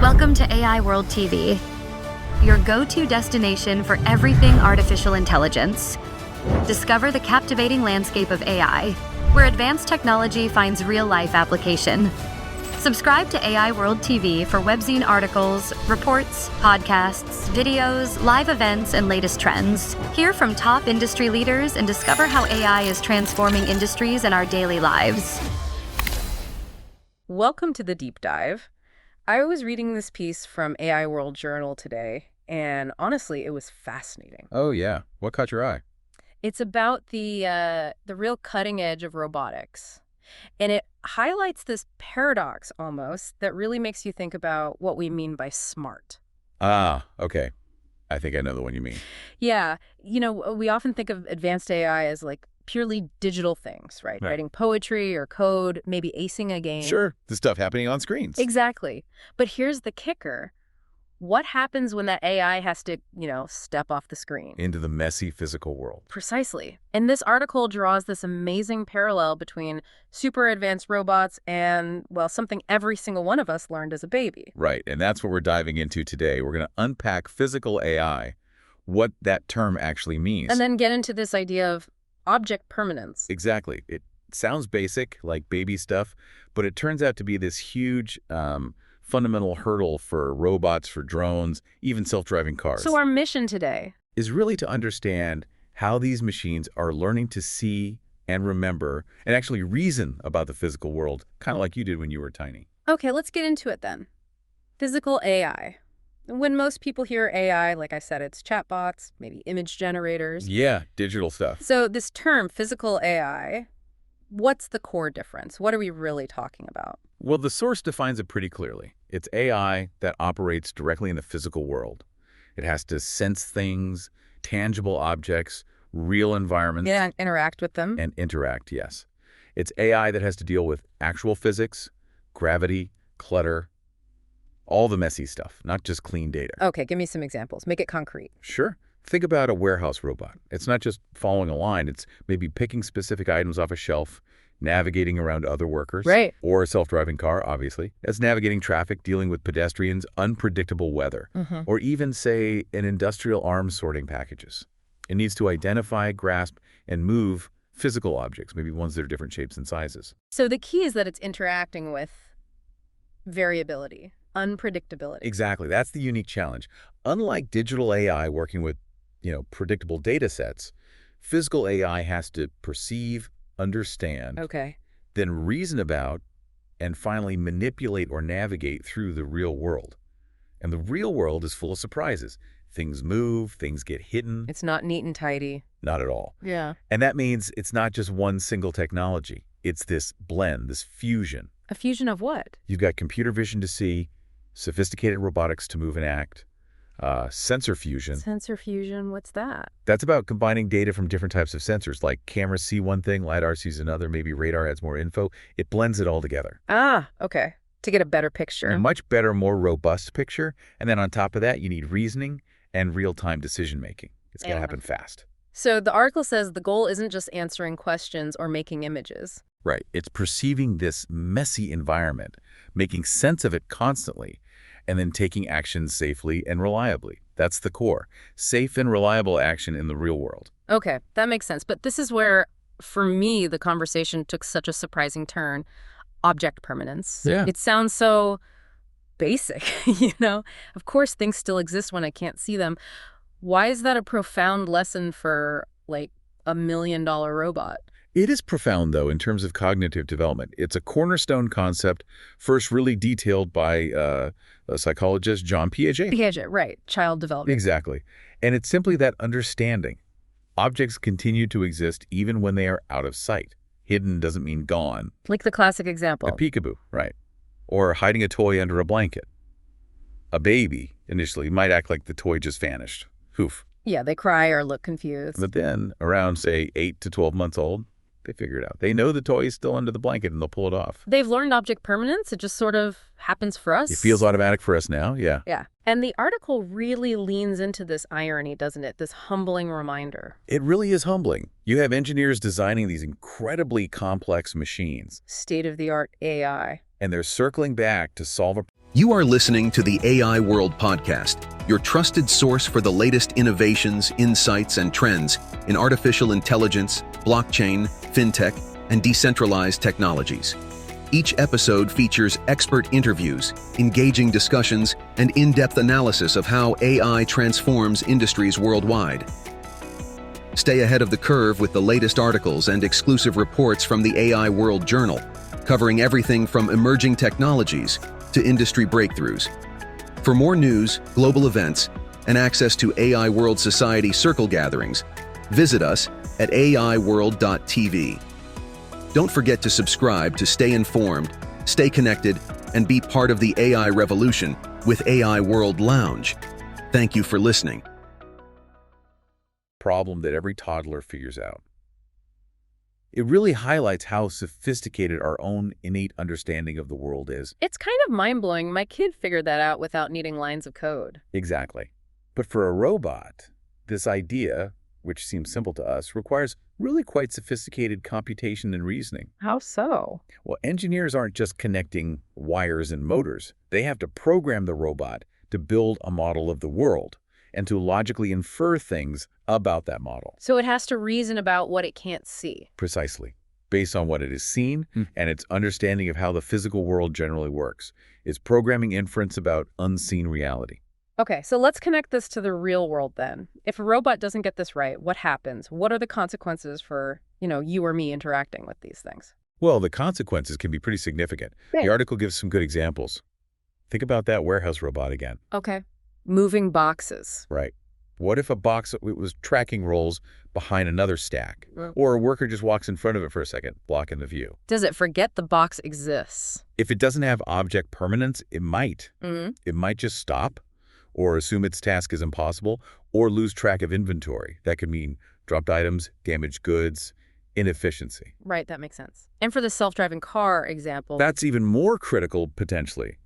Welcome to AI World TV, your go-to destination for everything artificial intelligence. Discover the captivating landscape of AI, where advanced technology finds real-life application. Subscribe to AI World TV for webzine articles, reports, podcasts, videos, live events, and latest trends. Hear from top industry leaders and discover how AI is transforming industries and our daily lives. Welcome to the deep dive. I was reading this piece from AI World Journal today, and honestly, it was fascinating. Oh, yeah. What caught your eye? It's about the real cutting edge of robotics. And it highlights this paradox almost that really makes you think about what we mean by smart. Ah, okay. I think I know the one you mean. Yeah. We often think of advanced AI as like purely digital things, right? Writing poetry or code, maybe acing a game. Sure. The stuff happening on screens. Exactly. But here's the kicker. What happens when that AI has to, step off the screen? Into the messy physical world. Precisely. And this article draws this amazing parallel between super advanced robots and, well, something every single one of us learned as a baby. Right. And that's what we're diving into today. We're going to unpack physical AI, what that term actually means. And then get into this idea of object permanence. Exactly. It sounds basic, like baby stuff, but it turns out to be this huge fundamental hurdle for robots, for drones, even self-driving cars. So our mission today is really to understand how these machines are learning to see and remember and actually reason about the physical world, kind of like you did when you were tiny. Okay, let's get into it then. Physical AI. When most people hear AI, like I said, it's chatbots, maybe image generators. Yeah, digital stuff. So this term, physical AI, what's the core difference? What are we really talking about? Well, the source defines it pretty clearly. It's AI that operates directly in the physical world. It has to sense things, tangible objects, real environments. Yeah, and interact with them. And interact, yes. It's AI that has to deal with actual physics, gravity, clutter, all the messy stuff, not just clean data. Okay, give me some examples. Make it concrete. Sure. Think about a warehouse robot. It's not just following a line. It's maybe picking specific items off a shelf, navigating around other workers. Right. Or a self-driving car, obviously. It's navigating traffic, dealing with pedestrians, unpredictable weather, or even, say, an industrial arms sorting packages. It needs to identify, grasp, and move physical objects, maybe ones that are different shapes and sizes. So the key is that it's interacting with variability, unpredictability. Exactly. That's the unique challenge. Unlike digital AI working with, predictable data sets, physical AI has to perceive, understand, then reason about, and finally manipulate or navigate through the real world. And the real world is full of surprises. Things move, things get hidden. It's not neat and tidy. Not at all. Yeah. And that means it's not just one single technology. It's this blend, this fusion. A fusion of what? You've got computer vision to see, sophisticated robotics to move and act, sensor fusion. Sensor fusion, what's that? That's about combining data from different types of sensors, like cameras see one thing, LiDAR sees another, maybe radar adds more info. It blends it all together. Ah, okay. To get a better picture. A much better, more robust picture. And then on top of that, you need reasoning and real-time decision-making. It's got to happen fast. So the article says the goal isn't just answering questions or making images. Right. It's perceiving this messy environment, making sense of it constantly, and then taking action safely and reliably. That's the core. Safe and reliable action in the real world. Okay, that makes sense. But this is where, for me, the conversation took such a surprising turn. Object permanence. Yeah. It sounds so basic, Of course, things still exist when I can't see them. Why is that a profound lesson for, like, $1 million robot? It is profound, though, in terms of cognitive development. It's a cornerstone concept, first really detailed by a psychologist, John Piaget. Piaget, right. Child development. Exactly. And it's simply that understanding. Objects continue to exist even when they are out of sight. Hidden doesn't mean gone. Like the classic example. A peekaboo, right. Or hiding a toy under a blanket. A baby, initially, might act like the toy just vanished. Oof. Yeah, they cry or look confused. But then, around, say, 8 to 12 months old, they figure it out. They know the toy is still under the blanket and they'll pull it off. They've learned object permanence. It just sort of happens for us. It feels automatic for us now, yeah. Yeah. And the article really leans into this irony, doesn't it? This humbling reminder. It really is humbling. You have engineers designing these incredibly complex machines. State-of-the-art AI. And they're circling back to solve a You are listening to the AI World Podcast, your trusted source for the latest innovations, insights, and trends in artificial intelligence, blockchain, fintech, and decentralized technologies. Each episode features expert interviews, engaging discussions, and in-depth analysis of how AI transforms industries worldwide. Stay ahead of the curve with the latest articles and exclusive reports from the AI World Journal, covering everything from emerging technologies to industry breakthroughs. For more news, global events, and access to AI World Society circle gatherings, visit us at aiworld.tv. Don't forget to subscribe to stay informed, stay connected, and be part of the AI revolution with AI World Lounge. Thank you for listening. Problem that every toddler figures out. It really highlights how sophisticated our own innate understanding of the world is. It's kind of mind-blowing. My kid figured that out without needing lines of code. Exactly. But for a robot, this idea, which seems simple to us, requires really quite sophisticated computation and reasoning. How so? Well, engineers aren't just connecting wires and motors. They have to program the robot to build a model of the world and to logically infer things about that model. So it has to reason about what it can't see. Precisely. Based on what it has seen and its understanding of how the physical world generally works. It's programming inference about unseen reality. Okay, so let's connect this to the real world then. If a robot doesn't get this right, what happens? What are the consequences for, you or me interacting with these things? Well, the consequences can be pretty significant. Right. The article gives some good examples. Think about that warehouse robot again. Okay. Moving boxes. Right. What if a box was tracking rolls behind another stack? Or a worker just walks in front of it for a second, blocking the view? Does it forget the box exists? If it doesn't have object permanence, it might. It might just stop, or assume its task is impossible, or lose track of inventory. That could mean dropped items, damaged goods, inefficiency. Right, that makes sense. And for the self-driving car example... That's even more critical, potentially.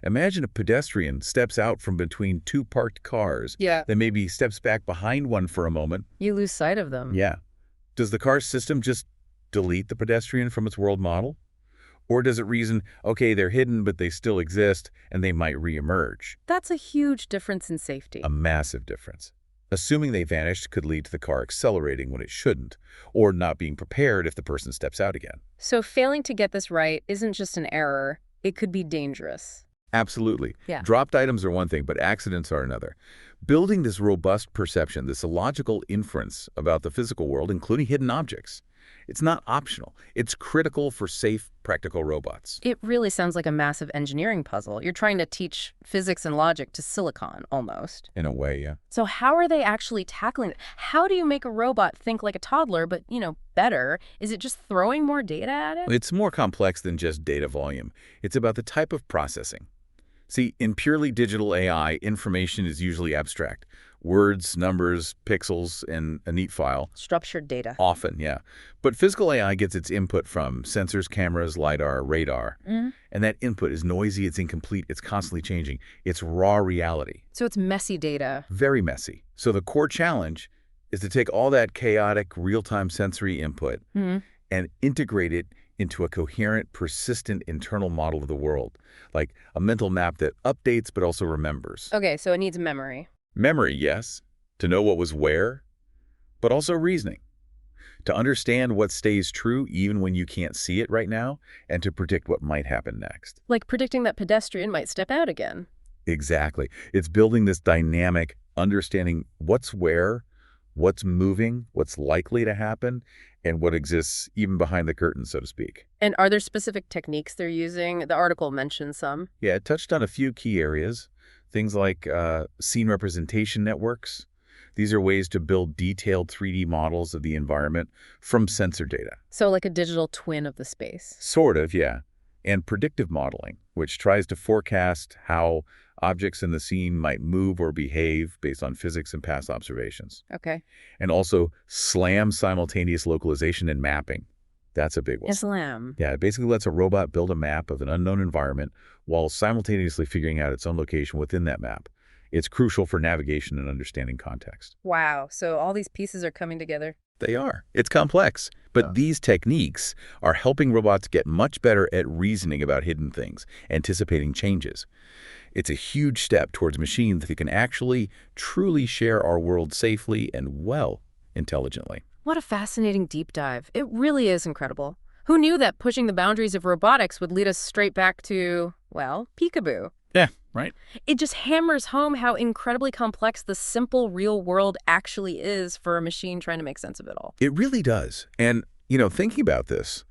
Imagine a pedestrian steps out from between two parked cars. Yeah. Then maybe steps back behind one for a moment. You lose sight of them. Yeah. Does the car system just delete the pedestrian from its world model? Or does it reason, okay, they're hidden, but they still exist, and they might reemerge? That's a huge difference in safety. A massive difference. Assuming they vanished could lead to the car accelerating when it shouldn't, or not being prepared if the person steps out again. So failing to get this right isn't just an error. It could be dangerous. Absolutely. Yeah. Dropped items are one thing, but accidents are another. Building this robust perception, this illogical inference about the physical world, including hidden objects, it's not optional. It's critical for safe, practical robots. It really sounds like a massive engineering puzzle. You're trying to teach physics and logic to silicon, almost. In a way, yeah. So how are they actually tackling it? How do you make a robot think like a toddler, but, better? Is it just throwing more data at it? It's more complex than just data volume. It's about the type of processing. See, in purely digital AI, information is usually abstract. Words, numbers, pixels, and a neat file. Structured data. Often, yeah. But physical AI gets its input from sensors, cameras, LiDAR, radar. And that input is noisy, it's incomplete, it's constantly changing. It's raw reality. So it's messy data. Very messy. So the core challenge is to take all that chaotic, real-time sensory input and integrate it into a coherent, persistent internal model of the world, like a mental map that updates but also remembers. Okay, so it needs memory. Memory, yes, to know what was where, but also reasoning, to understand what stays true even when you can't see it right now, and to predict what might happen next. Like predicting that pedestrian might step out again. Exactly. It's building this dynamic, understanding what's where, what's moving, what's likely to happen, and what exists even behind the curtain, so to speak. And are there specific techniques they're using? The article mentions some. Yeah, it touched on a few key areas. Things like scene representation networks. These are ways to build detailed 3D models of the environment from sensor data. So like a digital twin of the space. Sort of, yeah. And predictive modeling, which tries to forecast how objects in the scene might move or behave based on physics and past observations. Okay. And also SLAM simultaneous localization and mapping. That's a big one. SLAM. Yeah, it basically lets a robot build a map of an unknown environment while simultaneously figuring out its own location within that map. It's crucial for navigation and understanding context. Wow. So all these pieces are coming together. They are. It's complex. But these techniques are helping robots get much better at reasoning about hidden things, anticipating changes. It's a huge step towards machines that can actually truly share our world safely and, well, intelligently. What a fascinating deep dive. It really is incredible. Who knew that pushing the boundaries of robotics would lead us straight back to, well, peekaboo? Yeah, right. It just hammers home how incredibly complex the simple real world actually is for a machine trying to make sense of it all. It really does. And, thinking about this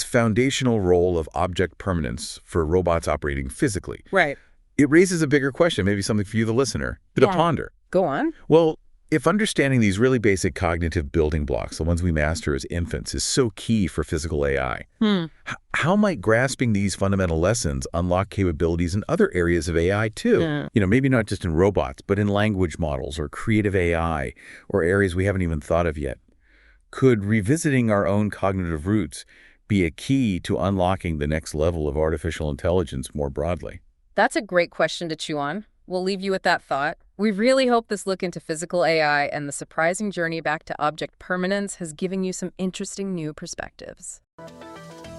foundational role of object permanence for robots operating physically. Right. It raises a bigger question, maybe something for you, the listener, to ponder. Go on. Well, if understanding these really basic cognitive building blocks, the ones we master as infants, is so key for physical AI, how might grasping these fundamental lessons unlock capabilities in other areas of AI too? Maybe not just in robots, but in language models or creative AI or areas we haven't even thought of yet. Could revisiting our own cognitive roots be a key to unlocking the next level of artificial intelligence more broadly? That's a great question to chew on. We'll leave you with that thought. We really hope this look into physical AI and the surprising journey back to object permanence has given you some interesting new perspectives.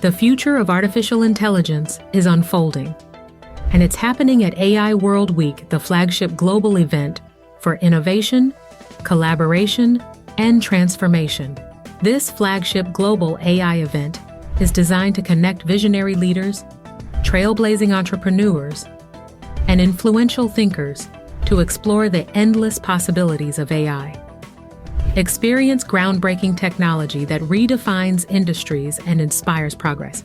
The future of artificial intelligence is unfolding, and it's happening at AI World Week, the flagship global event for innovation, collaboration, and transformation. This flagship global AI event is designed to connect visionary leaders, trailblazing entrepreneurs, and influential thinkers to explore the endless possibilities of AI. Experience groundbreaking technology that redefines industries and inspires progress.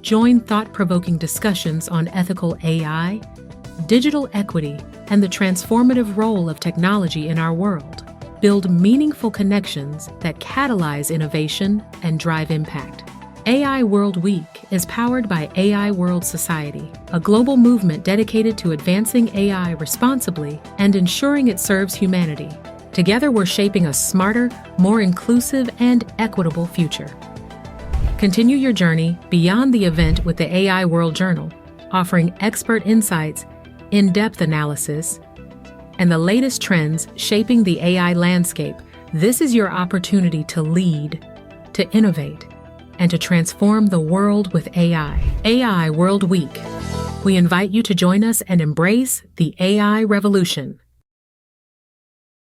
Join thought-provoking discussions on ethical AI, digital equity, and the transformative role of technology in our world. Build meaningful connections that catalyze innovation and drive impact. AI World Week is powered by AI World Society, a global movement dedicated to advancing AI responsibly and ensuring it serves humanity. Together, we're shaping a smarter, more inclusive, and equitable future. Continue your journey beyond the event with the AI World Journal, offering expert insights, in-depth analysis, and the latest trends shaping the AI landscape. This is your opportunity to lead, to innovate, and to transform the world with AI. AI World Week. We invite you to join us and embrace the AI revolution.